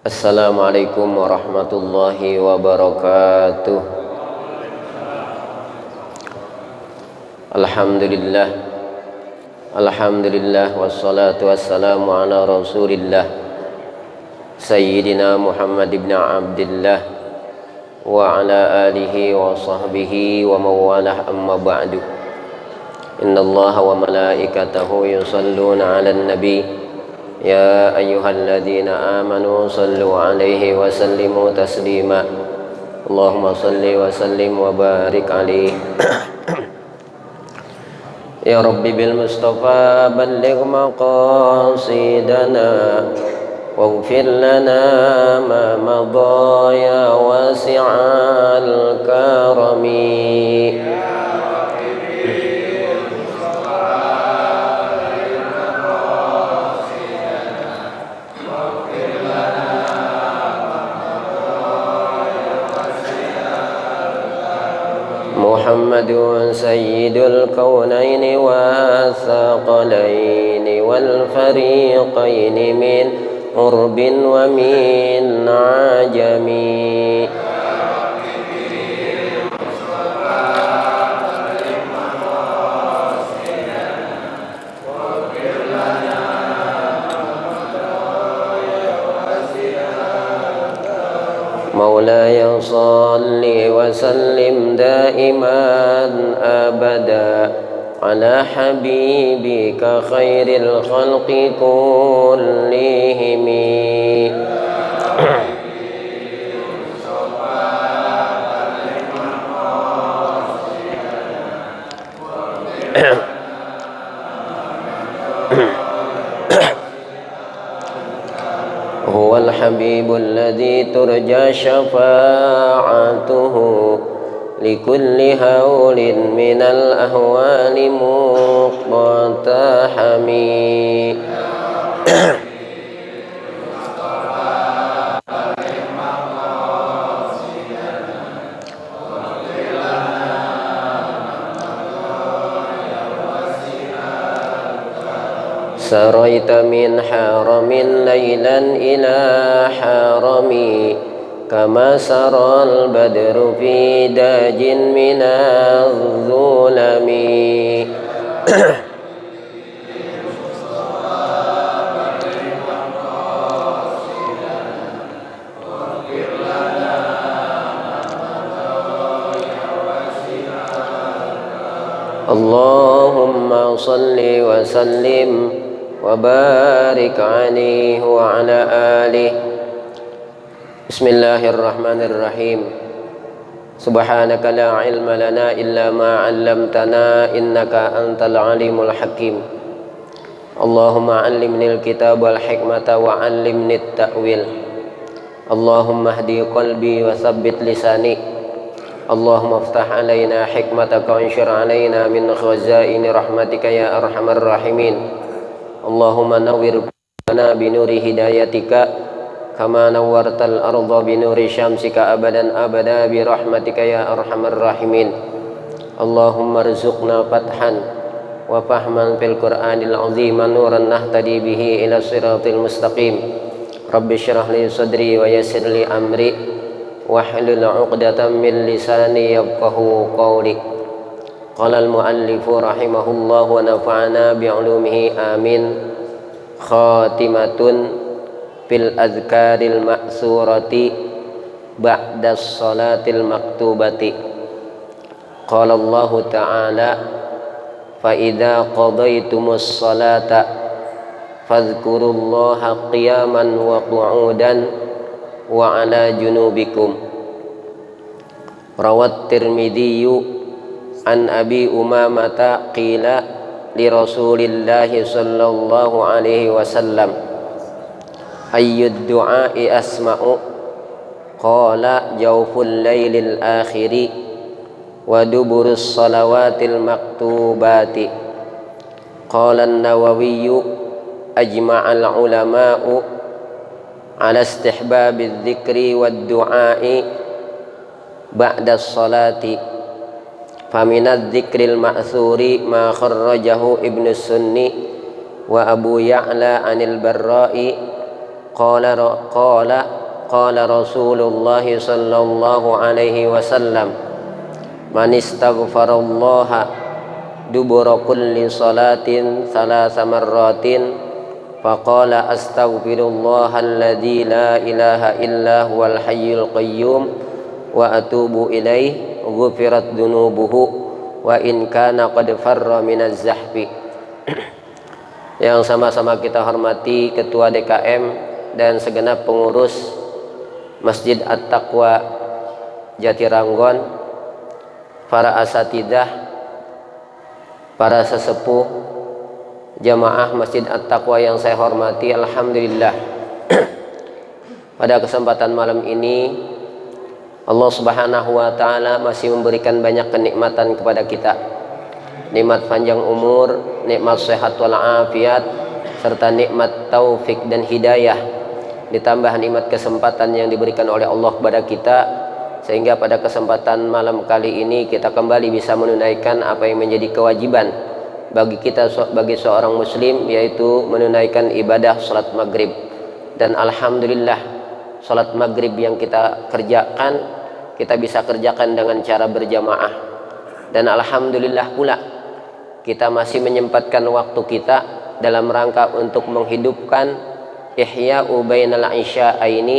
Assalamualaikum warahmatullahi wabarakatuh. Alhamdulillah, alhamdulillah, wassalatu wassalamu ala rasulillah Sayyidina Muhammad ibn Abdillah wa ala alihi wa sahbihi wa mawalah, amma ba'du. Inna allaha wa malaikatahu yusalluna ala nabi Ya ayyuhalladzina amanu sallu alaihi wa sallimu taslima. Allahumma salli wa sallim wa barik alaihi. Ya Rabbi bil Mustafa balligh maqasidana waghfir lana ma madha ya wasi'al karami. محمد سيد الكونين والثقلين والفريقين من قرب ومن عجم. مولاي صل وسلم دائما أبدا على حبيبك خير الخلق كلهم. هو الحبيب الذي ترجى شفاعته لكل هول من الأهوال مقتحم. سريت من حرم ليلا إلى حرم كما سرى البدر في داج من الظلم. اللهم صل وسلم وبارك عليه وعلى آله. Bismillahirrahmanirrahim. Subhanaka la ilma lana illa ma 'allamtana innaka antal alimul hakim. Allahumma 'allimnil kitab wal hikmata wa 'allimnit ta'wil. Allahumma hdi qalbi wa tsabbit lisani. Allahumma iftah 'alaina hikmataka wa anshur 'alaina min khazaini rahmatika ya arhamar rahimin. Allahumma nawwir lana binuri hidayatika kama nawwartal arda binuri syamsika abadan abada bi rahmatika ya arhamar rahimin. Allahumma rzuqna fathan wa fahman fil qur'anil azim nuran nahtadi bihi ila siratil mustaqim. Rabbi shrah li sadri wa yassir li amri wahlul 'uqdatam min lisani yafqahu qawli. Qala al-muallifu rahimahullah wa nafa'ana bi'ulumihi amin. Khatimatun fil azkaril ma'surati ba'da salatil maktubati. Qala Allah ta'ala fa idza qadaytumus salata fadhkurullaha qiyaman wa qu'udan wa ala junubikum Rawat Tirmidzi an Abi Umamah qila li Rasulillah sallallahu alaihi wasallam ayyud du'a'i asma'u qala jawful lailil akhiri wa duburus salawatil maktubati. Qala an-Nawawi ajma'al ulama'u ala istihbabiz dzikri wad du'a'i ba'da as-salati. Faminadz dzikril ma'tsuri ma kharrajahu Ibnu Sunni wa Abu Ya'la 'anil Barra'i qala Rasulullah sallallahu alaihi wasallam man istaghfarallaha dubura kulli salatin thalatha marratin faqala astaghfirullah alladzi la ilaha illa huwal hayyul qayyum wa atubu ilaih ghufirat dunubuhu wa in kana qad farra minaz zahfi. Yang sama-sama kita hormati Ketua DKM dan segenap pengurus Masjid At-Taqwa Jatiranggon, para asatidah, para sesepuh jamaah Masjid At-Taqwa yang saya hormati. Alhamdulillah, pada kesempatan malam ini Allah Subhanahu wa taala masih memberikan banyak kenikmatan kepada kita. Nikmat panjang umur, nikmat sehat wal afiat, serta nikmat taufik dan hidayah, ditambah nikmat kesempatan yang diberikan oleh Allah kepada kita, sehingga pada kesempatan malam kali ini kita kembali bisa menunaikan apa yang menjadi kewajiban bagi kita bagi seorang muslim, yaitu menunaikan ibadah salat maghrib. Dan alhamdulillah, salat maghrib yang kita kerjakan, kita bisa kerjakan dengan cara berjamaah. Dan alhamdulillah pula kita masih menyempatkan waktu kita dalam rangka untuk menghidupkan ihya'u bainal isya'aini,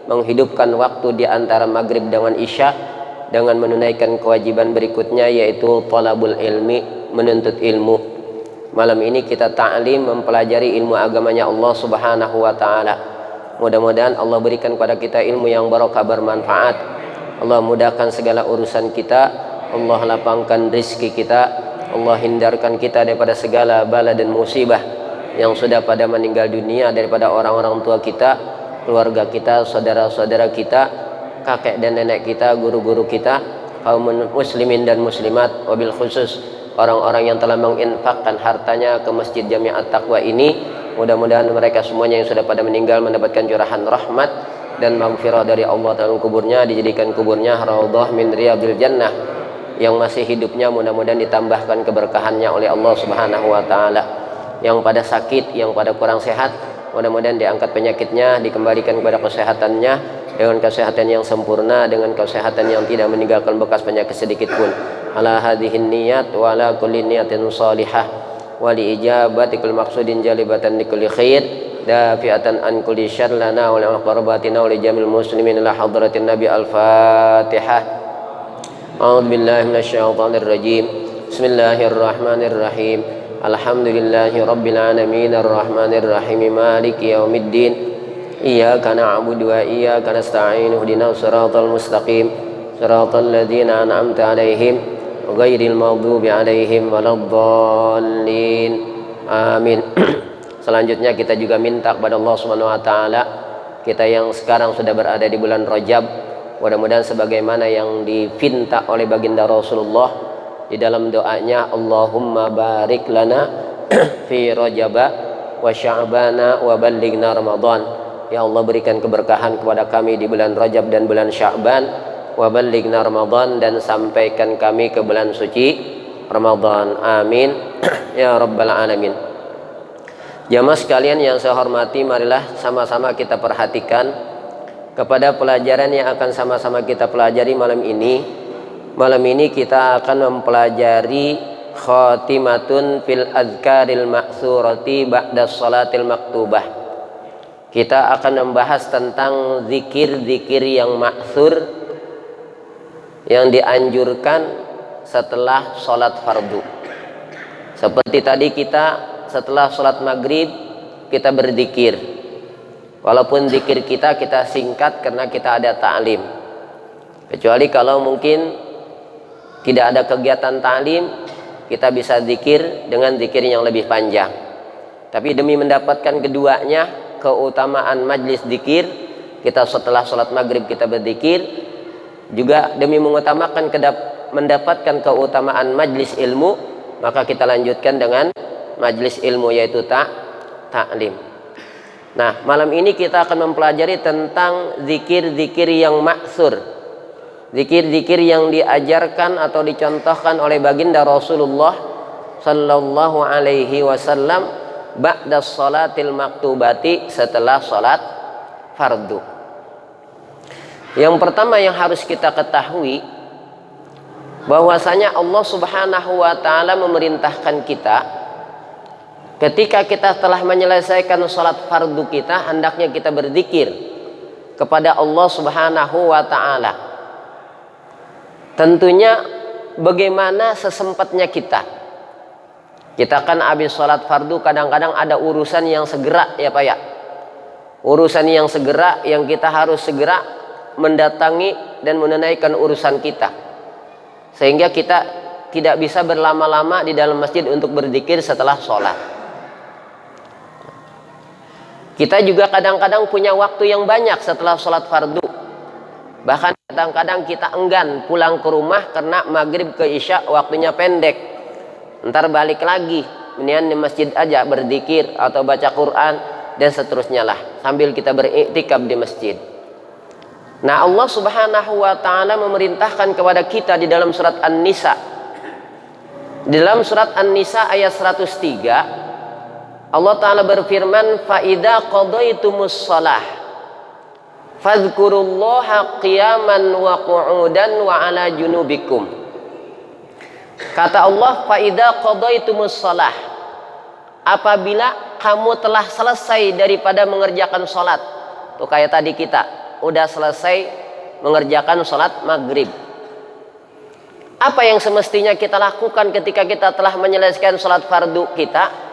menghidupkan waktu di antara maghrib dengan isya, dengan menunaikan kewajiban berikutnya, yaitu talabul ilmi, menuntut ilmu. Malam ini kita ta'lim, mempelajari ilmu agamanya Allah Subhanahu wa taala. Mudah-mudahan Allah berikan kepada kita ilmu yang barokah, bermanfaat. Allah mudahkan segala urusan kita, Allah lapangkan rizki kita, Allah hindarkan kita daripada segala bala dan musibah yang sudah pada meninggal dunia, daripada orang-orang tua kita, keluarga kita, saudara-saudara kita, kakek dan nenek kita, guru-guru kita, kaum muslimin dan muslimat, wabil khusus orang-orang yang telah menginfakkan hartanya ke Masjid Jami'at Taqwa ini. Mudah-mudahan mereka semuanya yang sudah pada meninggal mendapatkan curahan rahmat dan maghfirah dari Allah dalam kuburnya, dijadikan kuburnya raudhah min riyadil jannah. Yang masih hidupnya mudah-mudahan ditambahkan keberkahannya oleh Allah Subhanahu wa taala. Yang pada sakit, yang pada kurang sehat, mudah-mudahan diangkat penyakitnya, dikembalikan kepada kesehatannya dengan kesehatan yang sempurna, dengan kesehatan yang tidak meninggalkan bekas penyakit sedikit pun. Ala hadhihin niyat wa ala kulli niyatin salihah wa li ijabati kulli maqsudin jalibatan li kulli khair dafi'atan an kulli syarr lana wa li aqrabatina wa li jamil muslimin ila hadratin nabi. Al-Fatihah. A'udzu billahi minasyaitonir rajim. Bismillahirrahmanirrahim. Alhamdulillahi rabbil alamin arrahmanir rahim maliki yaumiddin. Iyyaka na'budu wa iyyaka nasta'in ihdinas siratal mustaqim siratal ladzina an'amta 'alaihim ghairil maghdubi 'alaihim waladdallin. Amin. Selanjutnya kita juga minta kepada Allah Subhanahu wa taala, kita yang sekarang sudah berada di bulan Rajab, mudah-mudahan sebagaimana yang dipinta oleh baginda Rasulullah di dalam doanya, Allahumma barik lana fi Rajaba wa Sya'bana wa ballighna Ramadan. Ya Allah, berikan keberkahan kepada kami di bulan Rajab dan bulan Sya'ban, wa ballighna Ramadan, dan sampaikan kami ke bulan suci Ramadan. Amin ya rabbal alamin. Jamaah sekalian yang saya hormati, marilah sama-sama kita perhatikan kepada pelajaran yang akan sama-sama kita pelajari malam ini. Malam ini kita akan mempelajari khatimatun fil azkaril ma'surati ba'da salatil maktubah. Kita akan membahas tentang zikir-zikir yang ma'sur, yang dianjurkan setelah sholat fardu. Seperti tadi kita setelah sholat maghrib kita berzikir. Walaupun zikir kita singkat karena kita ada ta'lim. Kecuali kalau mungkin tidak ada kegiatan ta'lim, kita bisa zikir dengan zikir yang lebih panjang. Tapi demi mendapatkan keduanya, keutamaan majlis zikir, kita setelah sholat maghrib kita berzikir, juga demi mengutamakan mendapatkan keutamaan majlis ilmu, maka kita lanjutkan dengan majlis ilmu, yaitu ta'lim. Nah, malam ini kita akan mempelajari tentang zikir-zikir yang ma'tsur, zikir-zikir yang diajarkan atau dicontohkan oleh baginda Rasulullah sallallahu alaihi wasallam ba'da sholatil maktubati, setelah sholat fardu. Yang pertama yang harus kita ketahui, bahwasanya Allah Subhanahu wa taala memerintahkan kita, ketika kita telah menyelesaikan sholat fardu kita, hendaknya kita berzikir kepada Allah Subhanahu wa taala. Tentunya bagaimana sesempatnya kita kan habis sholat fardu kadang-kadang ada urusan yang segera, ya Pak ya, urusan yang segera, yang kita harus segera mendatangi dan menunaikan urusan kita, sehingga kita tidak bisa berlama-lama di dalam masjid untuk berzikir setelah sholat. Kita juga kadang-kadang punya waktu yang banyak setelah sholat fardu. Bahkan kadang-kadang kita enggan pulang ke rumah karena maghrib ke isya waktunya pendek. Ntar balik lagi, mendingan di masjid aja berzikir atau baca Quran dan seterusnya lah, sambil kita beriktikaf di masjid. Nah, Allah Subhanahu wa taala memerintahkan kepada kita di dalam surat An-Nisa. Di dalam surat An-Nisa ayat 103, Allah taala berfirman, "Fa idza qadaitumus shalah fadhkurullaha qiyaman wa qu'udan wa ala junubikum." Kata Allah, fa idza qadaitumus shalah, apabila kamu telah selesai daripada mengerjakan salat. Tuh kayak tadi kita udah selesai mengerjakan salat maghrib. Apa yang semestinya kita lakukan ketika kita telah menyelesaikan salat fardu kita?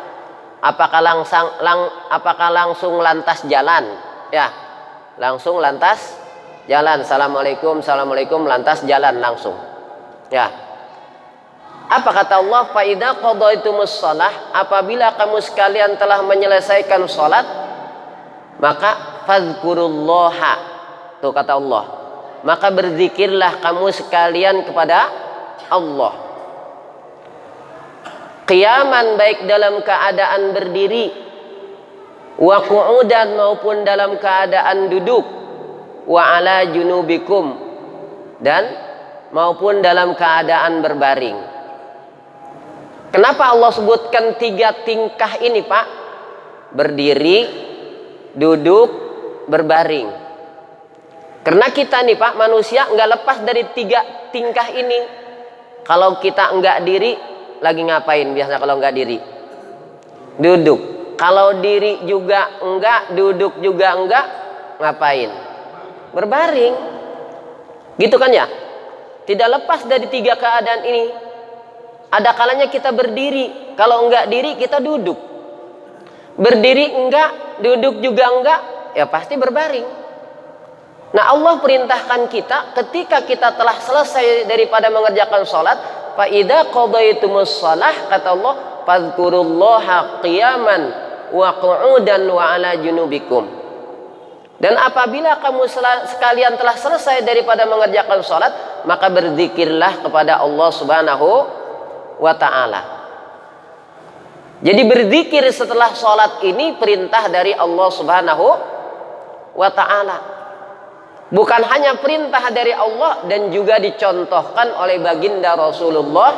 Apakah langsung lantas jalan? Ya, langsung lantas jalan, assalamualaikum, assalamualaikum, lantas jalan langsung, ya. Apa kata Allah, fa idza qadaitumus shalah, apabila kamu sekalian telah menyelesaikan salat, maka fadzkurullaha, tuh kata Allah, maka berzikirlah kamu sekalian kepada Allah, qiyaman, baik dalam keadaan berdiri, wa qu'udan, maupun dalam keadaan duduk, wa ala junubikum, dan maupun dalam keadaan berbaring. Kenapa Allah sebutkan 3 tingkah ini, Pak? Berdiri, duduk, berbaring. Karena kita nih, Pak, manusia nggak lepas dari 3 tingkah ini. Kalau kita nggak diri, lagi ngapain biasa kalau nggak diri? Duduk. Kalau diri juga enggak, duduk juga enggak, ngapain? Berbaring. Gitu kan ya? Tidak lepas dari 3 keadaan ini. Ada kalanya kita berdiri, kalau enggak diri kita duduk. Berdiri enggak, duduk juga enggak, ya pasti berbaring. Nah, Allah perintahkan kita ketika kita telah selesai daripada mengerjakan sholat, fa idza qadaitumus shalah, kata Allah, fadzkurullaha qiyaman wa qu'udan wa ala junubikum. Dan apabila kamu sekalian telah selesai daripada mengerjakan sholat, maka berzikirlah kepada Allah Subhanahu wa ta'ala. Jadi berzikir setelah sholat ini perintah dari Allah Subhanahu wa ta'ala. Bukan hanya perintah dari Allah, dan juga dicontohkan oleh baginda Rasulullah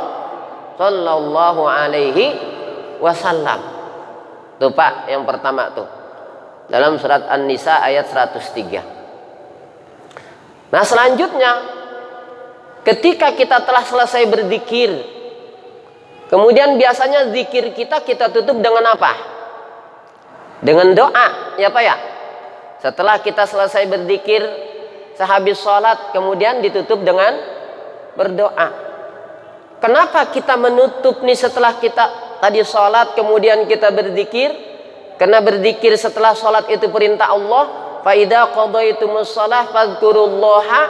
sallallahu alaihi wasallam. Tuh Pak, yang pertama tuh dalam surat An-Nisa ayat 103. Nah, selanjutnya ketika kita telah selesai berzikir, kemudian biasanya zikir kita tutup dengan apa? Dengan doa, ya Pak ya. Setelah kita selesai berzikir sehabis sholat, kemudian ditutup dengan berdoa. Kenapa kita menutup nih setelah kita tadi sholat kemudian kita berzikir? Karena berzikir setelah sholat itu perintah Allah. Fa idza qadaitumus shalah fadzkurullaha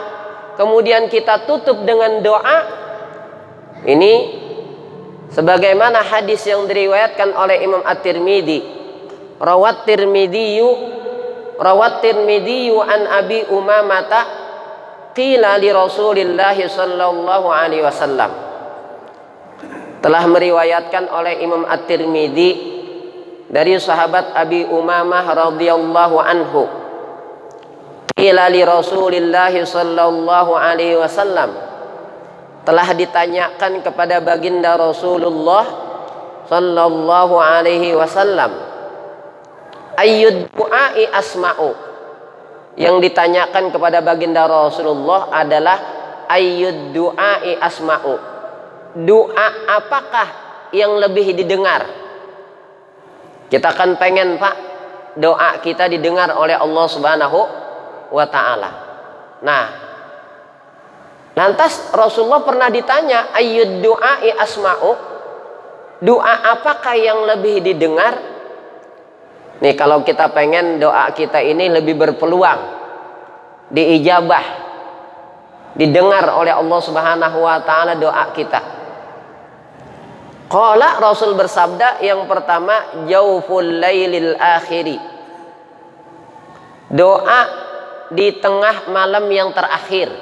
kemudian kita tutup dengan doa, ini sebagaimana hadis yang diriwayatkan oleh Imam At-Tirmidzi. Rawat Tirmidzi an Abi Umamah qila li Rasulillah sallallahu alaihi wasallam. Telah meriwayatkan oleh Imam At-Tirmidzi dari sahabat Abi Umamah radhiyallahu anhu. Qila li Rasulillah sallallahu alaihi wasallam, telah ditanyakan kepada baginda Rasulullah sallallahu alaihi wasallam, ayyud du'ai asma'u. Yang ditanyakan kepada baginda Rasulullah adalah ayyud du'ai asma'u. Doa apakah yang lebih didengar? Kita kan pengen, Pak, doa kita didengar oleh Allah Subhanahu wa ta'ala. Nah, lantas Rasulullah pernah ditanya, ayyud du'ai asma'u, doa apakah yang lebih didengar? Nih, kalau kita pengen doa kita ini lebih berpeluang diijabah, didengar oleh Allah Subhanahu wa ta'ala doa kita. Qala, Rasul bersabda, yang pertama, jauful lailil akhiri, doa di tengah malam yang terakhir.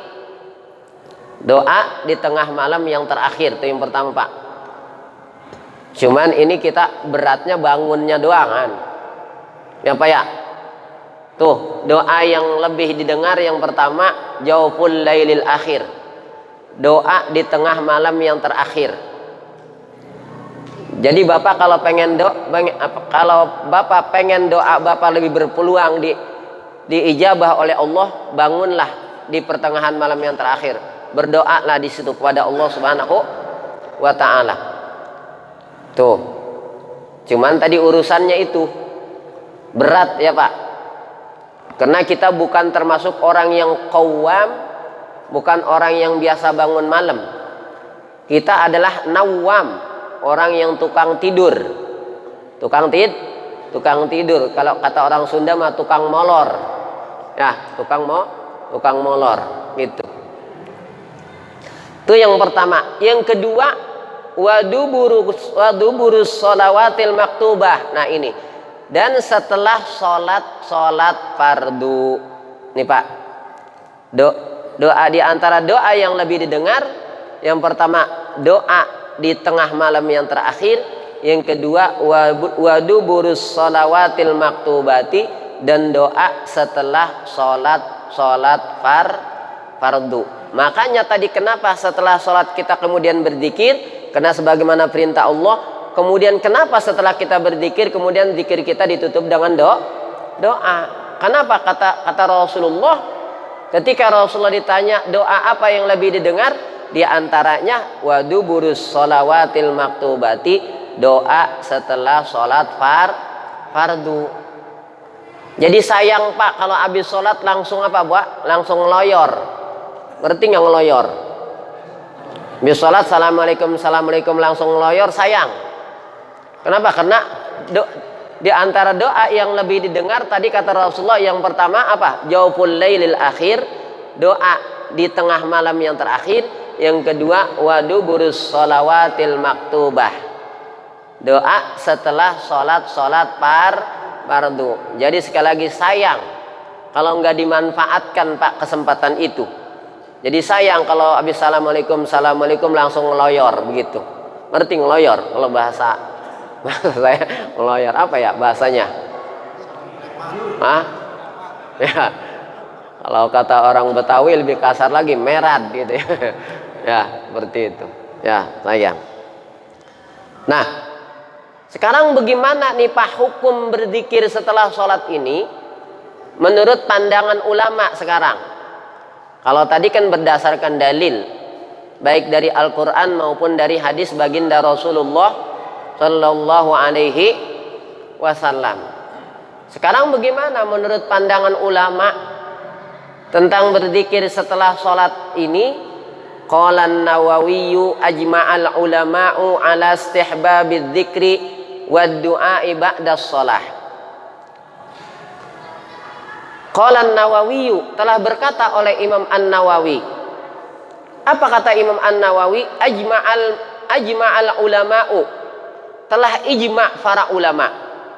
Doa di tengah malam yang terakhir, itu yang pertama, Pak. Cuman ini kita beratnya bangunnya doang kan. Ya Pak ya. Tuh, doa yang lebih didengar yang pertama, jauful lailil akhir, doa di tengah malam yang terakhir. Jadi Bapak kalau pengen kalau Bapak pengen doa Bapak lebih berpeluang diijabah oleh Allah, bangunlah di pertengahan malam yang terakhir. Berdoalah di situ kepada Allah Subhanahu wa ta'ala. Tuh. Cuman tadi urusannya itu berat ya Pak. Karena kita bukan termasuk orang yang qawwam, bukan orang yang biasa bangun malam. Kita adalah nawwam, orang yang tukang tidur. Tukang tidur. Kalau kata orang Sunda mah tukang molor. Ya, tukang molor gitu. Itu yang pertama. Yang kedua, waduburus sholawatil maktubah. Nah ini, dan setelah sholat fardu. Nih Pak, doa di antara doa yang lebih didengar, yang pertama doa di tengah malam yang terakhir, yang kedua waduburus sholawatil maktubati, dan doa setelah sholat fardu. Makanya tadi kenapa setelah sholat kita kemudian berzikir? Karena sebagaimana perintah Allah. Kemudian kenapa setelah kita berzikir kemudian zikir kita ditutup dengan doa? Kenapa kata Rasulullah, ketika Rasulullah ditanya doa apa yang lebih didengar, di antaranya waduburus sholawatil maktubati, doa setelah sholat fardu. Jadi sayang Pak kalau habis sholat langsung apa Pak? Langsung ngeloyor. Ngerti nggak ngeloyor? Habis sholat assalamualaikum langsung ngeloyor, sayang. Kenapa? Karena di antara doa yang lebih didengar tadi kata Rasulullah, yang pertama apa? Jauful lailil akhir, doa di tengah malam yang terakhir. Yang kedua waduburus sholawatil maktubah, doa setelah sholat fardu. Jadi sekali lagi sayang kalau nggak dimanfaatkan Pak kesempatan itu. Jadi sayang kalau habis assalamualaikum langsung ngeloyor begitu. Ngerti ngeloyor? Kalau bahasa saya ngeloyor apa ya bahasanya? Ya. Kalau kata orang Betawi lebih kasar lagi, merad gitu ya. Ya, seperti itu. Ya, sayang. Nah, sekarang bagaimana nih Pak hukum berzikir setelah sholat ini menurut pandangan ulama sekarang? Kalau tadi kan berdasarkan dalil baik dari Al-Quran maupun dari hadis baginda Rasulullah Sallallahu Alaihi Wasallam. Sekarang bagaimana menurut pandangan ulama tentang berzikir setelah sholat ini? Qala an-Nawawi ajma'al ulama'u ala istihbabiz dzikri wad du'a'i ba'da shalah. Qala an-Nawawi, telah berkata oleh Imam An-Nawawi, Apa kata Imam An-Nawawi? Ajma'al ulama'u, telah ijma' para ulama.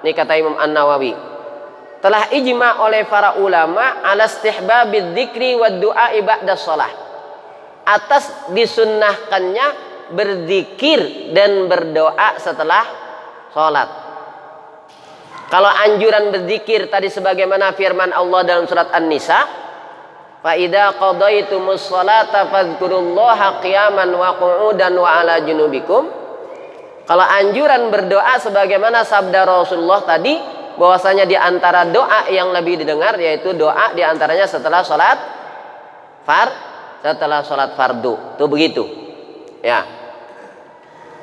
Ini kata Imam An-Nawawi, telah ijma' oleh para ulama ala istihbabidz dzikri wad du'a ba'da shalah, atas disunnahkannya berzikir dan berdoa setelah sholat. Kalau anjuran berzikir tadi sebagaimana firman Allah dalam surat An-Nisa, fa idza qadaitumus sholata fadhkurullaha qiyaman wa qu'udan wa ala junubikum. Kalau anjuran berdoa sebagaimana sabda Rasulullah tadi, bahwasanya di antara doa yang lebih didengar yaitu doa di antaranya setelah sholat fardu. Itu begitu. Ya.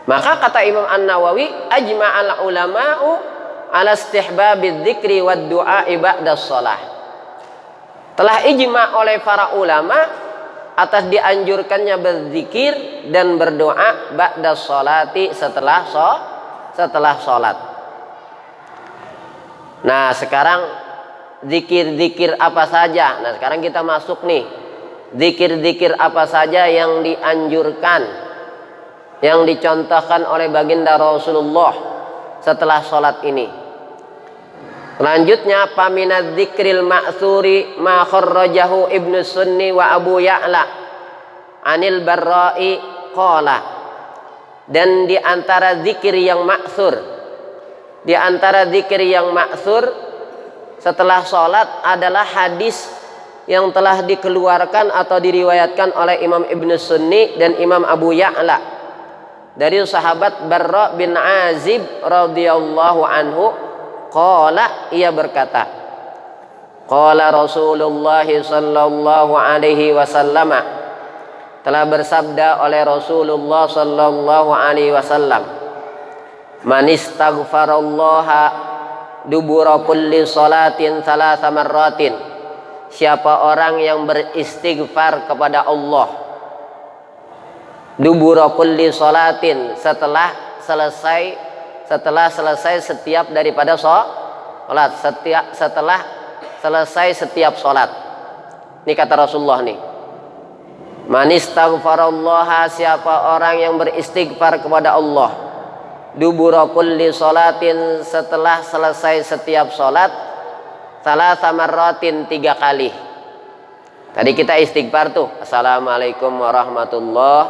Maka kata Imam An-Nawawi, ajma'al ulama'u ala istihbabidz dzikri wad du'a ba'da shalah. Telah ijma' oleh para ulama atas dianjurkannya berzikir dan berdoa ba'da sholati, setelah sholat. Nah, sekarang zikir-zikir apa saja? Nah, sekarang kita masuk nih. Zikir-zikir apa saja yang dianjurkan, yang dicontohkan oleh baginda Rasulullah setelah sholat ini. Selanjutnya, paminadz dzikril ma'tsuri ma kharrajahu Ibnu Sunni wa Abu Ya'la anil Barra'i qala. Dan di antara zikir yang ma'tsur, setelah sholat adalah hadis yang telah dikeluarkan atau diriwayatkan oleh Imam Ibnu Sunni dan Imam Abu Ya'la dari sahabat Barra bin Azib radhiyallahu anhu. Qala, ia berkata, qala Rasulullah sallallahu alaihi wasallam, telah bersabda oleh Rasulullah sallallahu alaihi wasallam, man istaghfarallaha dubura kulli salatin thalatha marratin, siapa orang yang beristighfar kepada Allah dubura kulli salatin, setelah selesai setiap daripada sholat, setelah selesai setiap sholat. Ini kata Rasulullah nih, man istaghfarallaha, siapa orang yang beristighfar kepada Allah dubura kulli sholatin, setelah selesai setiap sholat, thalatha marratin, 3 kali. Tadi kita istighfar tuh, assalamualaikum warahmatullahi,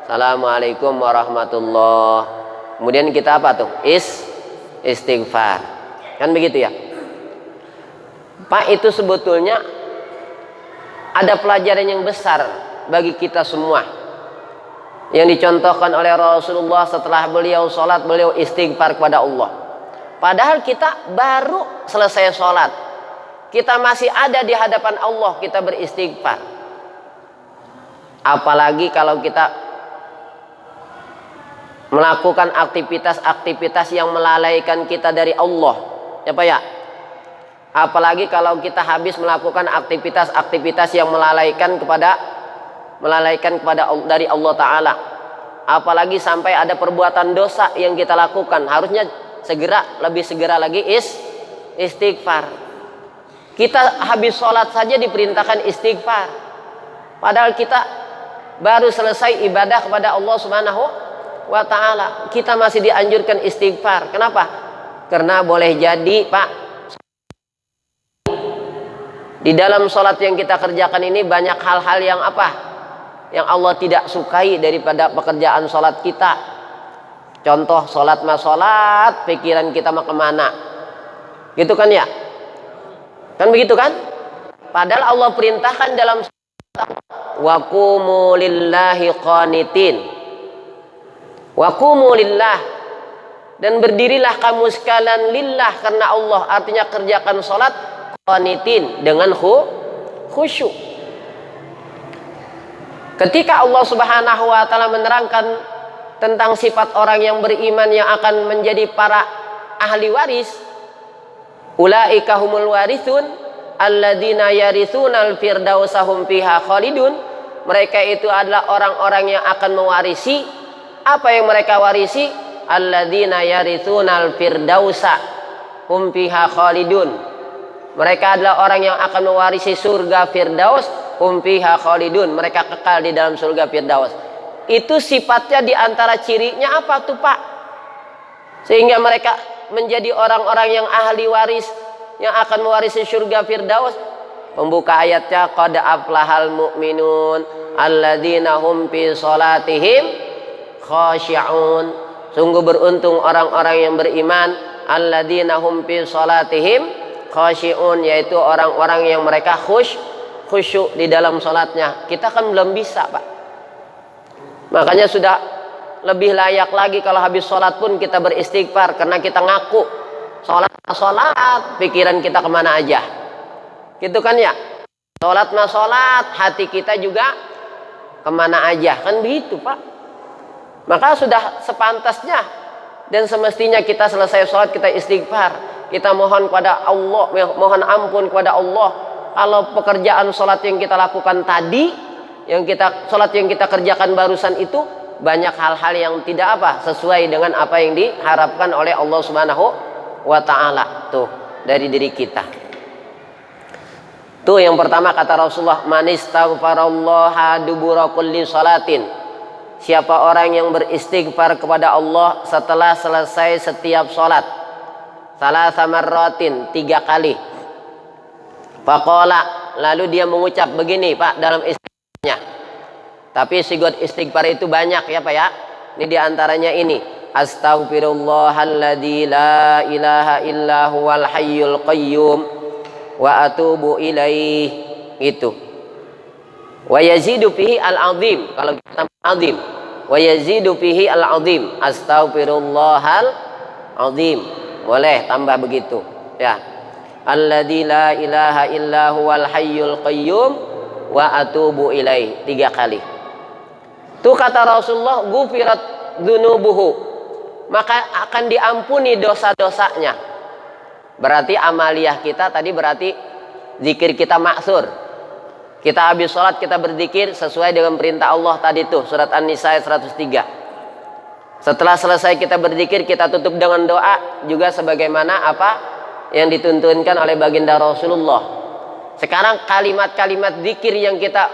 assalamualaikum warahmatullahi. Kemudian kita apa tuh? Istighfar. Kan begitu ya? Pak, itu sebetulnya ada pelajaran yang besar bagi kita semua yang dicontohkan oleh Rasulullah setelah beliau sholat, beliau istighfar kepada Allah. Padahal kita baru selesai sholat, kita masih ada di hadapan Allah, kita beristighfar. Apalagi kalau kita melakukan aktivitas-aktivitas yang melalaikan kita dari Allah, ya Pak ya. Apalagi kalau kita habis melakukan aktivitas-aktivitas yang melalaikan dari Allah Ta'ala. Apalagi sampai ada perbuatan dosa yang kita lakukan, harusnya lebih segera lagi istighfar. Kita habis sholat saja diperintahkan istighfar, padahal kita baru selesai ibadah kepada Allah Subhanahu wa ta'ala, kita masih dianjurkan istighfar. Kenapa? Karena boleh jadi Pak, di dalam sholat yang kita kerjakan ini banyak hal-hal yang apa? Yang Allah tidak sukai daripada pekerjaan sholat kita. Contoh, sholat mah sholat, pikiran kita mah kemana? Gitu kan ya? Kan begitu kan? Padahal Allah perintahkan dalam wa qumu lillahi qanitin, wa qumu lillah, dan berdirilah kamu sekalian lillah, karena Allah. Artinya kerjakan sholat qanitin, dengan khusyuk. Ketika Allah Subhanahu wa ta'ala menerangkan tentang sifat orang yang beriman yang akan menjadi para ahli waris, ulaika humul warithun alladzina yarithunal firdausa hum fiha khalidun, mereka itu adalah orang-orang yang akan mewarisi. Apa yang mereka warisi? Alladzina yarithunal firdausa hum fiha khalidun, mereka adalah orang yang akan mewarisi surga Firdaus, hum fiha khalidun, mereka kekal di dalam surga Firdaus. Itu sifatnya di antara cirinya apa tuh Pak? Sehingga mereka menjadi orang-orang yang ahli waris, yang akan mewarisi surga Firdaus. Pembuka ayatnya, qad aflahal mu'minun alladzina hum fi salatihim khashi'un. Sungguh beruntung orang-orang yang beriman, alladzina hum fi salatihim khashi'un, yaitu orang-orang yang mereka khusyuk di dalam salatnya. Kita kan belum bisa Pak. Makanya sudah lebih layak lagi kalau habis sholat pun kita beristighfar, karena kita ngaku sholat, pikiran kita kemana aja, gitu kan ya. Sholat mah sholat, hati kita juga kemana aja, kan begitu Pak. Maka sudah sepantasnya dan semestinya kita selesai sholat kita istighfar, kita mohon kepada Allah, mohon ampun kepada Allah. Kalau pekerjaan sholat yang kita lakukan tadi, sholat yang kita kerjakan barusan itu, banyak hal-hal yang tidak sesuai dengan apa yang diharapkan oleh Allah Subhanahu wa ta'ala tuh dari diri kita. Tuh yang pertama kata Rasulullah, man istaghfarallaha dubura kulli salatin. Siapa orang yang beristighfar kepada Allah setelah selesai setiap salat, salasa marratin, 3 kali. Faqala, lalu dia mengucap begini Pak dalam istighfarnya. Tapi sigot istighfar itu banyak ya Pak ya. Ini diantaranya ini, astaghfirullahalladzi la ilaha illa huwal hayyul qayyum wa atubu ilaih, gitu. Wa yazidu fihi al-azim, kalau kita azim, wa yazidu fihi al-azim, astaghfirullahal azim, boleh tambah begitu ya. Alladzi la ilaha illa huwal hayyul qayyum wa atubu ilaih, 3 kali. Tuh kata Rasulullah, gufirat dzunubuhu, maka akan diampuni dosa-dosanya. Berarti amaliyah kita tadi, berarti zikir kita maksur. Kita habis sholat kita berzikir sesuai dengan perintah Allah tadi tuh, surat An-Nisa 103. Setelah selesai kita berzikir, kita tutup dengan doa juga sebagaimana apa yang dituntunkan oleh baginda Rasulullah. Sekarang kalimat-kalimat zikir yang kita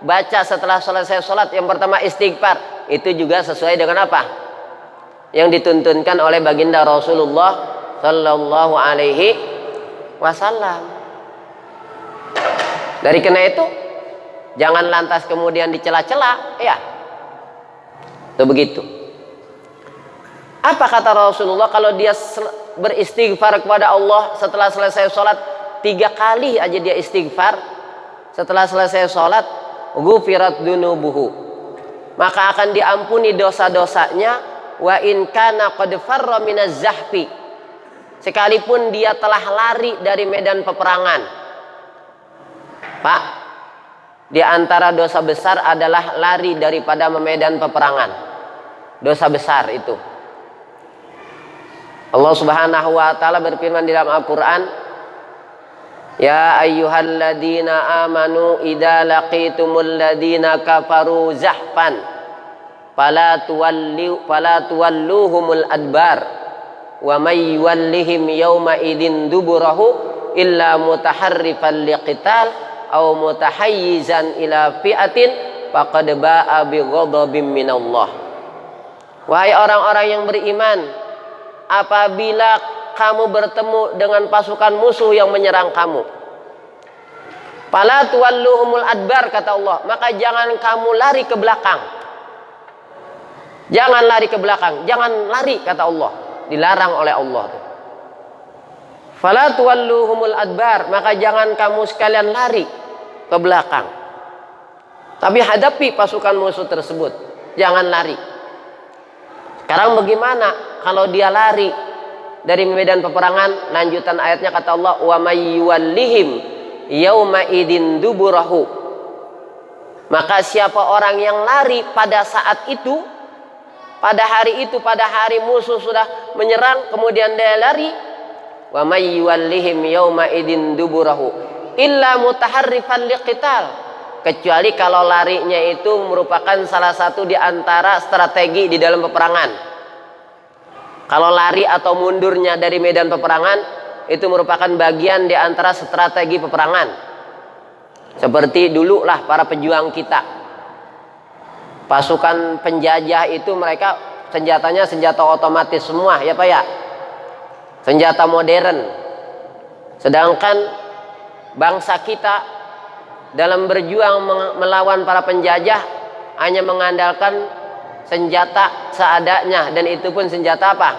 baca setelah selesai sholat, yang pertama istighfar, itu juga sesuai dengan apa yang dituntunkan oleh baginda Rasulullah sallallahu alaihi wasallam. Dari karena itu jangan lantas kemudian dicela-cela ya. Itu begitu. Apa kata Rasulullah kalau dia beristighfar kepada Allah setelah selesai sholat, 3 kali aja dia istighfar setelah selesai sholat, ghufirat dunubuhu, maka akan diampuni dosa-dosanya. Wa in kana qad farra minaz zahfi, sekalipun dia telah lari dari medan peperangan. Pak, di antara dosa besar adalah lari daripada medan peperangan. Dosa besar itu. Allah Subhanahu wa taala berfirman di dalam Al-Qur'an, ya ayyuhalladzina amanu idza laqitumul ladzina kafaru zahfan fala tuwalluhumul adbar wa may yuwallihim yawma idzin duburahu illa mutaharrifan liqital aw mutahayyizan ila fi'atin faqad ba'a bi ghadabin minallah. Wahai orang-orang yang beriman, apabila kamu bertemu dengan pasukan musuh yang menyerang kamu, fala tuwalluhumul adbar, kata Allah, maka jangan kamu lari ke belakang. Jangan lari ke belakang, jangan lari, kata Allah, dilarang oleh Allah. Fala tuwalluhumul adbar, maka jangan kamu sekalian lari ke belakang, tapi hadapi pasukan musuh tersebut, jangan lari. Sekarang bagaimana kalau dia lari dari medan peperangan? Lanjutan ayatnya kata Allah, wa may yuwallihim yauma idin duburahu, maka siapa orang yang lari pada saat itu, pada hari itu, pada hari musuh sudah menyerang kemudian dia lari, wa may yuwallihim yauma idin duburahu illa mutaharrifan liqital, kecuali kalau larinya itu merupakan salah satu di antara strategi di dalam peperangan. Kalau lari atau mundurnya dari medan peperangan itu merupakan bagian di antara strategi peperangan. Seperti dulu lah para pejuang kita, pasukan penjajah itu mereka senjatanya senjata otomatis semua ya Pak ya, senjata modern. Sedangkan bangsa kita dalam berjuang melawan para penjajah hanya mengandalkan senjata seadanya, dan itu pun senjata apa?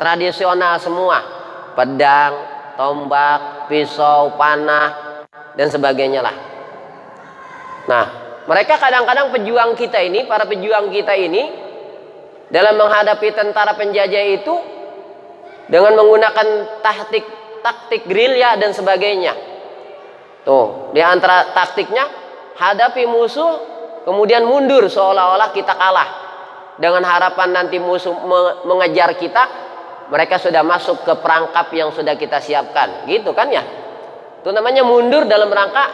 Tradisional semua, pedang, tombak, pisau, panah, dan sebagainya lah. Nah, mereka kadang-kadang pejuang kita ini, para pejuang kita ini dalam menghadapi tentara penjajah itu dengan menggunakan taktik gerilya dan sebagainya. Tuh, di antara taktiknya hadapi musuh kemudian mundur seolah-olah kita kalah, dengan harapan nanti musuh mengejar kita, mereka sudah masuk ke perangkap yang sudah kita siapkan, gitu kan ya. Itu namanya mundur dalam rangka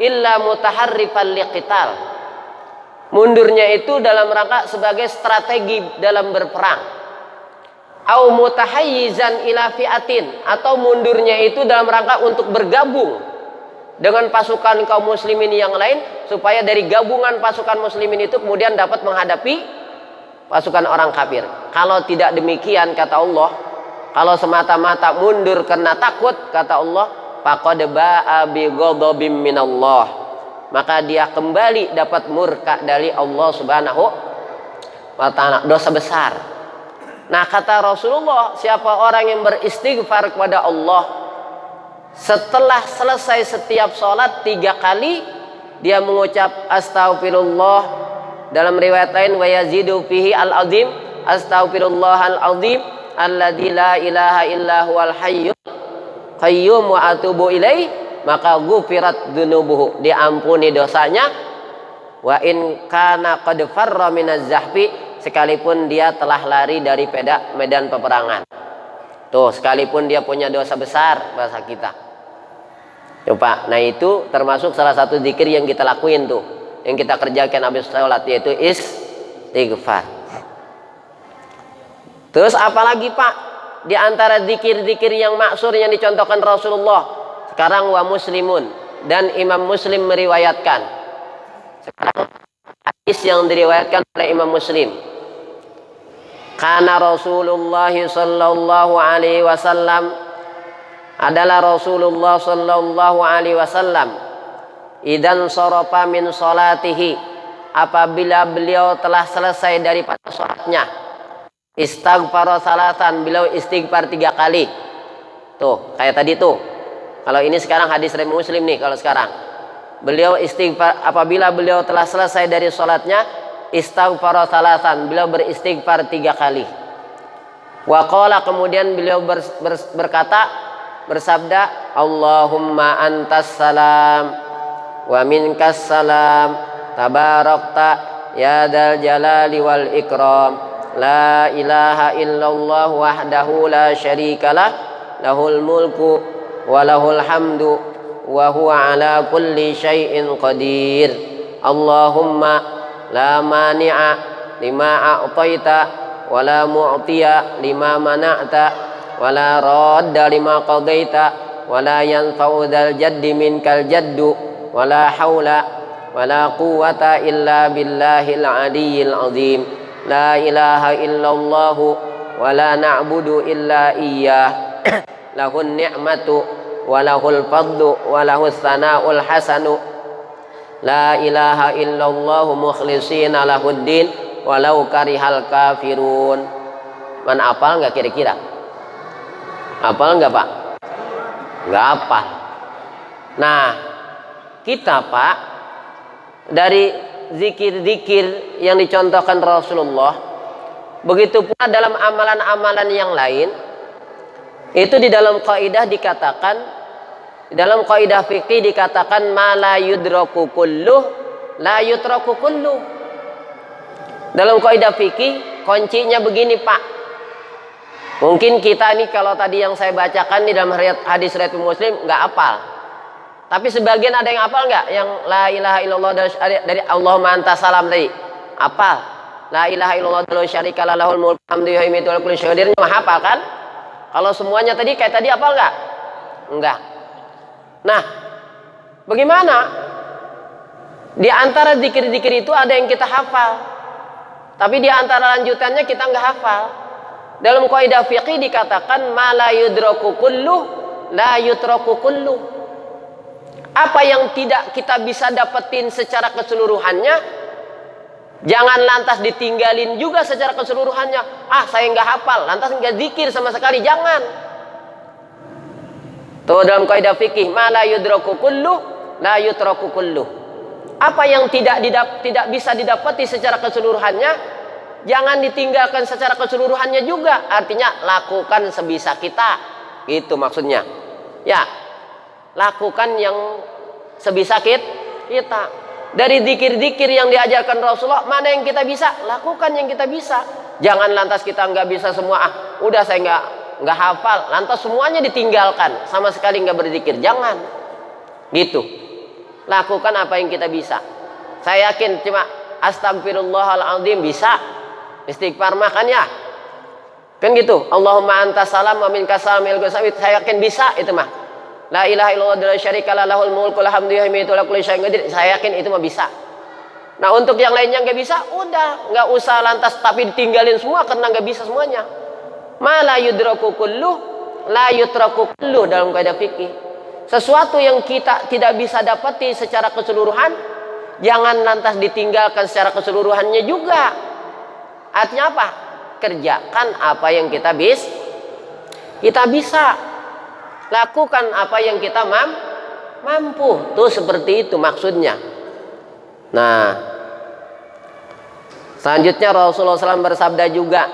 illa mutaharrifan liqital. Mundurnya itu dalam rangka sebagai strategi dalam berperang. Au mutahayyizan ila fi'atin, atau mundurnya itu dalam rangka untuk bergabung dengan pasukan kaum muslimin yang lain, supaya dari gabungan pasukan muslimin itu kemudian dapat menghadapi pasukan orang kafir. Kalau tidak demikian, kata Allah, kalau semata-mata mundur karena takut, kata Allah, faqad ba'a bi ghadabim minallah, maka dia kembali dapat murka dari Allah Subhanahu wa ta'ala, dosa besar. Nah, kata Rasulullah, siapa orang yang beristighfar kepada Allah setelah selesai setiap sholat 3 kali, dia mengucap astaghfirullah, dalam riwayat lain wa yazidu fihi al-azim, astaghfirullahal azim alladzi la ilaha illa huwal hayyul qayyum wa atubu ilaih, maka ghufirat dzunubuhu, diampuni dosanya. Wa in kana qad farra minaz zahfi, sekalipun dia telah lari dari medan peperangan. Tuh, sekalipun dia punya dosa besar, bahasa kita. Coba, nah itu termasuk salah satu zikir yang kita lakuin tuh, yang kita kerjakan habis sholat, yaitu istighfar. Terus apalagi Pak? Di antara zikir-zikir yang maksur yang dicontohkan Rasulullah sekarang, wa muslimun, dan Imam Muslim meriwayatkan. Sekarang hadis yang diriwayatkan oleh Imam Muslim, karena Rasulullah sallallahu alaihi wasallam, adalah Rasulullah sallallahu alaihi wasallam, idan sarafa min salatihi, apabila beliau telah selesai daripada salatnya, istighfar salatan, beliau istighfar 3 kali. Tuh, kayak tadi tuh. Kalau ini sekarang hadis riwayat Muslim nih, kalau sekarang. Beliau istighfar apabila beliau telah selesai dari salatnya, istighfar salatan, beliau beristighfar 3 kali. Wa qala, kemudian beliau bersabda, Allahumma antas salam wa minkas salam, tabarakta ya dzal jalali wal ikram, la ilaha illallah wahdahu la syarikalah, lahul mulku wa lahul hamdu wa huwa ala kulli syai'in qadir. Allahumma la mani'a lima a'taita wa la mu'tiya lima mana'ta wa la radda lima qadaita wa la yanfa'u dzal jaddi minkal jaddu wa la haula wa la quwwata illa billahil aliyyil azim. La ilaha illallah wa la na'budu illa iyyah, lahun ni'matu wa lahul fadlu wa lahus sana'ul hasanu, la ilaha illallah mukhlishina lahuddin walau karihal kafirun. Man apal nggak kira-kira? Apal nggak Pak? Nggak apal. Nah, kita Pak, dari zikir-zikir yang dicontohkan Rasulullah, begitu pula dalam amalan-amalan yang lain, itu di dalam kaidah dikatakan, di dalam kaidah fikih dikatakan ma la yudraku kulluh la yutraku kulluh. Dalam kaidah fikih kuncinya begini Pak. Mungkin kita ini kalau tadi yang saya bacakan di dalam hadis riwayat Muslim nggak hafal. Tapi sebagian ada yang hafal nggak? Yang la ilaha illallah dari Allahumma anta salam tadi. Hafal. La ilaha illallah la syarika lahul mulku hamdu yuhyitu wa kullu syai'in qadir. Hafal kan? Kalau semuanya tadi kayak tadi hafal nggak? Enggak. Nah, Bagaimana? Di antara zikir-zikir itu ada yang kita hafal, tapi di antara lanjutannya kita nggak hafal. Dalam kaidah fiqih dikatakan ma la yudraku kullu la yutraku kullu. Apa yang tidak kita bisa dapetin secara keseluruhannya, jangan lantas ditinggalin juga secara keseluruhannya. Ah, saya nggak hafal, lantas nggak zikir sama sekali, jangan. Tuh dalam kaidah fikih, ma la yudraku kullu la yutraku kullu. Apa yang tidak bisa didapati secara keseluruhannya, jangan ditinggalkan secara keseluruhannya juga. Artinya lakukan sebisa kita. Itu maksudnya. Ya, lakukan yang sebisa kita. Dari zikir-zikir yang diajarkan Rasulullah, mana yang kita bisa? Lakukan yang kita bisa. Jangan lantas kita nggak bisa semua. Ah, udah saya nggak hafal. Lantas semuanya ditinggalkan, sama sekali nggak berzikir. Jangan. Gitu. Lakukan apa yang kita bisa. Saya yakin cuma astagfirullahaladzim bisa. Istighfar makan ya. Kan gitu. Allahumma antas salam wa minkas salam. Saya yakin bisa itu mah. La ilaha illallah la syarika lahul mulku alhamdulillah wa kulli syai'in qadir. Saya yakin itu mah bisa. Nah, untuk yang lainnya nggak bisa, udah nggak usah lantas tapi ditinggalin semua karena nggak bisa semuanya. Ma la yudraku kullu la yutraku kullu dalam kaidah fikih. Sesuatu yang kita tidak bisa dapati secara keseluruhan, jangan lantas ditinggalkan secara keseluruhannya juga. Artinya apa? Kerjakan apa yang kita bisa. Lakukan apa yang kita mampu. Tuh seperti itu maksudnya. Nah, selanjutnya Rasulullah SAW bersabda juga.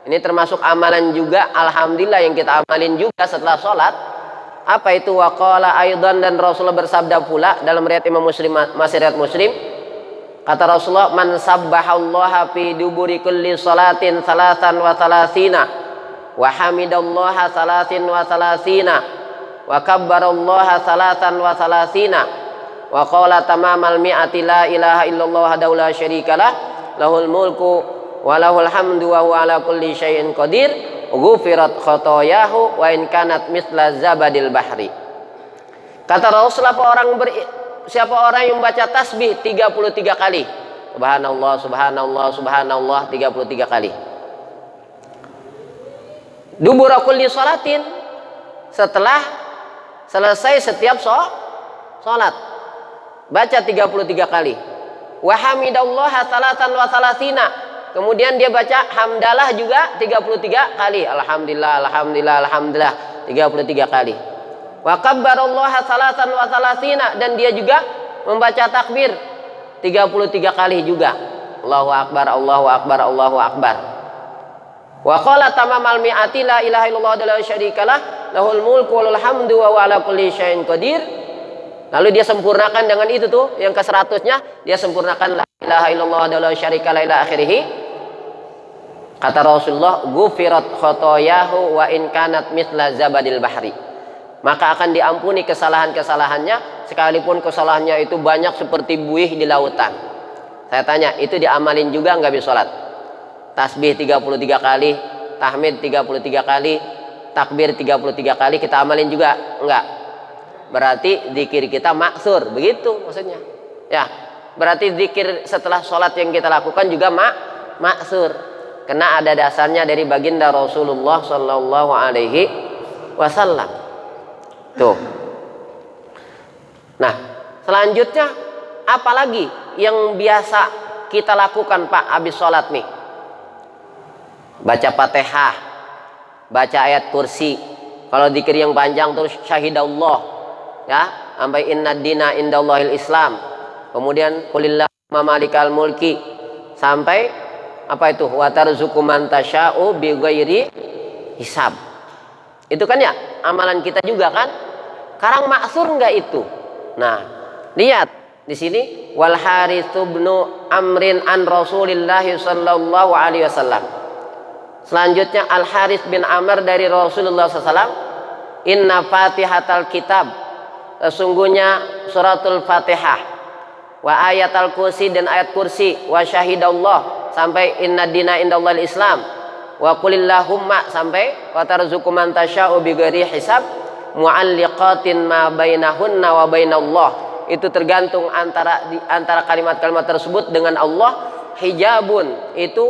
Ini termasuk amalan juga. Alhamdulillah yang kita amalin juga setelah sholat. Apa itu? Waqala aidan, dan Rasulullah bersabda pula dalam riwayat Imam Muslim, masih riwayat Muslim. Kata Rasulullah, man sabbahallaha fi duburi kulli salatin salasan wa salasina wa hamidallaha salasin wa salasina wa kabbarallaha salasan wa salasina wa qala tamamal mi'ati la ilaha illallah wahdahu la syarikalah lahul mulku wa lahul hamdu wa huwa ala kulli syai'in qadir ghufirat khotoyahu wa in kanat misla zabadil bahri. Kata Rasulullah, siapa orang yang membaca tasbih 33 kali, subhanallah subhanallah subhanallah 33 kali, dubura kulli sholatin, setelah selesai setiap sholat baca 33 kali, wa hamidallaha salatan wa salasina, kemudian dia baca hamdalah juga 33 kali. Alhamdulillah, alhamdulillah, alhamdulillah 33 kali. Wa kabbarallaha salatan wa salasina, dan dia juga membaca takbir 33 kali juga. Allahu akbar, Allahu akbar, Allahu akbar. Wa qala tamamal mi'ati la ilaha illallah wa la syarikalah lahul mulku wa lahul hamdu wa huwa ala kulli syai'in qadir. Lalu dia sempurnakan dengan itu tuh, yang ke-100-nya dia sempurnakan la ilaha illallah wa la syarikalah ila akhirih. Kata Rasulullah, ghufirat khotoyahu wa in kanat misla zabadil bahri. Maka akan diampuni kesalahan-kesalahannya, sekalipun kesalahannya itu banyak seperti buih di lautan. Saya tanya, itu diamalin juga nggak habis sholat? Tasbih 33 kali, tahmid 33 kali, takbir 33 kali, kita amalin juga? Enggak. Berarti zikir kita maksur, begitu maksudnya. Ya, berarti zikir setelah sholat yang kita lakukan juga maksur. Karena ada dasarnya dari baginda Rasulullah Sallallahu Alaihi Wasallam. Tuh. Nah, selanjutnya apalagi yang biasa kita lakukan Pak habis sholat nih? Baca Fatihah, baca ayat kursi. Kalau zikir yang panjang terus syahidallah, ya, sampai inna dina indallahil Islam. Kemudian qulillahumma malikal mulki, sampai apa itu? Wa tarzuqu man tasya'u bighairi hisab. Itu kan ya amalan kita juga kan? Sekarang maksur enggak itu? Nah, lihat di sini wal Harits bin Amrin an Rasulillah sallallahu alaihi wasallam. Selanjutnya Al Harits bin Amr dari Rasulullah sallallahu, inna Fatihatal kitab, sesungguhnya suratul Fatihah, wa ayatal kursi, dan ayat kursi, wa syahidallah sampai inna dina indallahil Islam, wa qulillahumma sampai wa tarzuqu man tasya'u bighairi hisab, mu'alliqatin ma bainahunna wa bainallah. Itu tergantung antara kalimat-kalimat tersebut dengan Allah. Hijabun, itu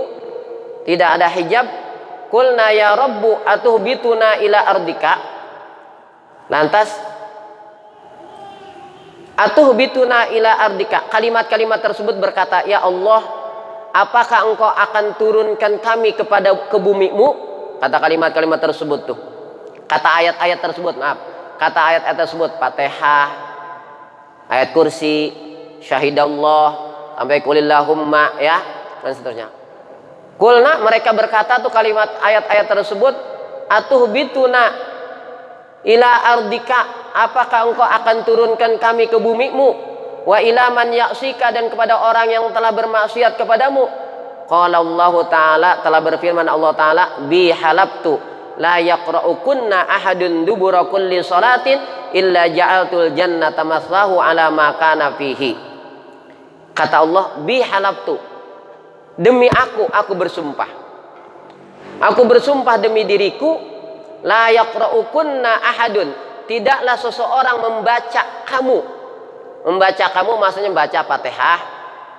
tidak ada hijab. Qulna ya rabbu atuhbituna ila ardika. Lantas atuhbituna ila ardika, kalimat-kalimat tersebut berkata, ya Allah, apakah engkau akan turunkan kami ke bumimu? Kata kalimat-kalimat tersebut tuh. Kata ayat-ayat tersebut, maaf. Kata ayat-ayat tersebut, Fatihah, ayat kursi, syahidallah, sampai kulillahumma, ya, dan seterusnya. Kulna, mereka berkata tuh kalimat ayat-ayat tersebut, atuhbituna ila ardika, apakah engkau akan turunkan kami ke bumimu? Wa ila man ya'sika, dan kepada orang yang telah bermaksiat kepadamu. Qala Allah Ta'ala, telah berfirman Allah Ta'ala, bi halabtu la yaqra'ukunna ahadun dubura kulli salatin illa ja'altul jannata maslahu ala ma kana fihi. Kata Allah, bi halabtu, demi aku bersumpah. Aku bersumpah demi diriku, la yaqra'ukunna ahadun, tidaklah seseorang membaca kamu. Membaca kamu maksudnya membaca Fatihah,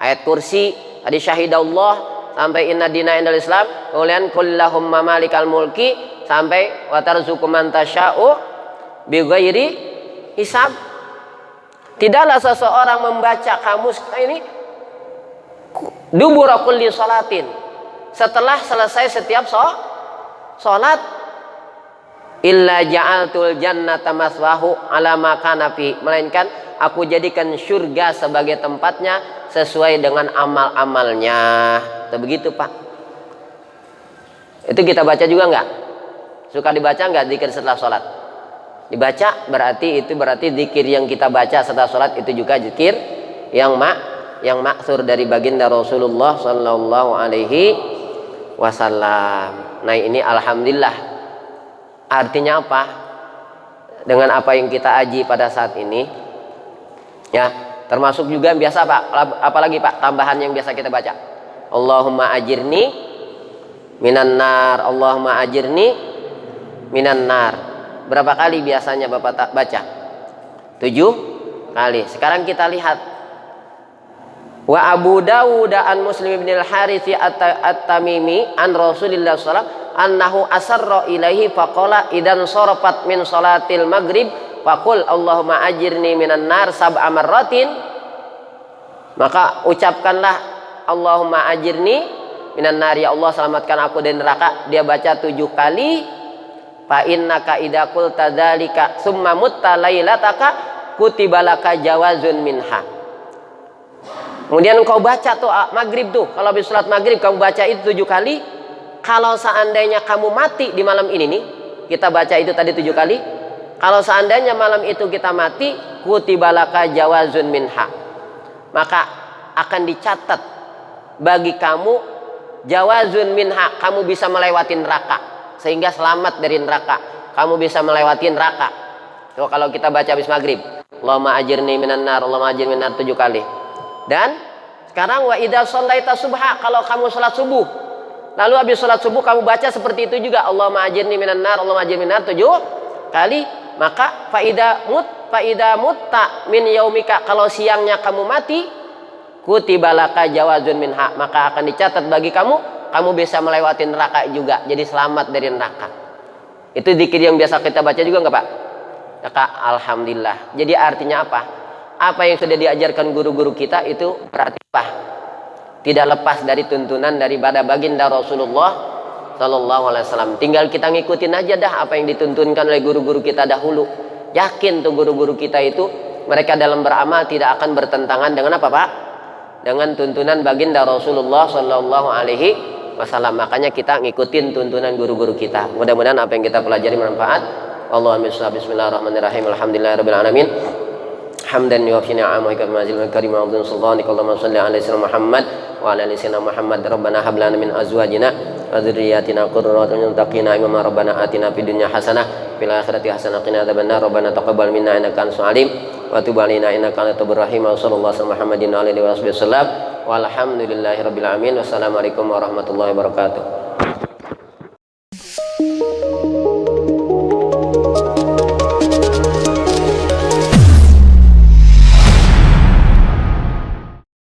ayat kursi, tadi syahidallah, sampai inna dina indal Islam, kemudian kullahumma malikal mulki, sampai wa tarzuqu man tasya'u bighairi hisab. Tidaklah seseorang membaca kamus ini dubura kulli salatin, setelah selesai setiap salat, illa ja'altul jannata maswahu ala ma kana fi, melainkan aku jadikan surga sebagai tempatnya sesuai dengan amal-amalnya. Begitu Pak. Itu kita baca juga enggak? Suka dibaca enggak zikir setelah salat? Dibaca, berarti zikir yang kita baca setelah salat itu juga zikir yang maksur dari baginda Rasulullah sallallahu alaihi wasallam. Nah, ini alhamdulillah. Artinya apa? Dengan apa yang kita aji pada saat ini, ya, termasuk juga yang biasa Pak, apalagi Pak tambahan yang biasa kita baca, Allahumma ajirni minan nar, Allahumma ajirni minan nar. Berapa kali biasanya Bapak baca? 7 kali. Sekarang kita lihat, wa Abu Dawud an Muslim bin al-Harits at-Tamimi an Rasulillah sallallahu alaihi wasallam annahu asarra ilaihi faqala idan sarafat min salatil maghrib faqul Allahumma ajirni minan nar sab'a marratin, maka ucapkanlah Allahumma ajirni minan nar, ya Allah selamatkan aku dari neraka. Dia baca 7 kali. Fa innaka idza qulta dzalika summa mutta lailataka kutibalaka jawazun minha. Kemudian engkau baca tuh maghrib tuh, kalau habis salat maghrib kamu baca itu 7 kali. Kalau seandainya kamu mati di malam ini nih, kita baca itu tadi 7 kali. Kalau seandainya malam itu kita mati, kutibalaka jawazun minha, maka akan dicatat bagi kamu jawazun minha, kamu bisa melewati neraka, sehingga selamat dari neraka, kamu bisa melewati neraka. Tuh kalau kita baca habis maghrib, Allahumma ajirni minan nar, Allahumma ajirni minan nar 7 kali. Dan sekarang wa idza shallaita subha, kalau kamu salat subuh, lalu habis salat subuh kamu baca seperti itu juga, Allahumma ajirni minan nar, Allahumma ajirni minan nar 7 kali. Maka fa idza mutta min yaumika, kalau siangnya kamu mati, kutibalaka jawazun minha, maka akan dicatat bagi kamu, kamu bisa melewati neraka juga, jadi selamat dari neraka. Itu zikir yang biasa kita baca juga enggak Pak? Ya Kak, alhamdulillah. Jadi artinya apa? Apa yang sudah diajarkan guru-guru kita itu berarti apa? Tidak lepas dari tuntunan daripada baginda Rasulullah sallallahu alaihi wasallam. Tinggal kita ngikutin aja dah apa yang dituntunkan oleh guru-guru kita dahulu. Yakin tuh guru-guru kita itu mereka dalam beramal tidak akan bertentangan dengan apa Pak? Dengan tuntunan baginda Rasulullah sallallahu alaihi wasallam. Makanya kita ngikutin tuntunan guru-guru kita. Mudah-mudahan apa yang kita pelajari bermanfaat. Allahumma bismillahirrahmanirrahim. Alhamdulillahirabbil alamin. Hamdan yuwafi ni'amahu wa kamazil karim wa abdun sultanik. Allahumma shalli ala sayyidina Muhammad wa ala ali sayyidina Muhammad. Rabbana hab lana min azwajina wa dzurriyyatina qurrata a'yun wattaqina imama. Rabbana atina fid dunya hasanah fil akhirati hasanah wa qina adzabannar. Rabbana taqabbal minna innaka antas alim wa tub alaina innaka antat tawwabur rahim. Sallallahu alaihi Muhammadin wa alihi wasallam. Walhamdulillahirabbil alamin. Wassalamualaikum warahmatullahi wabarakatuh.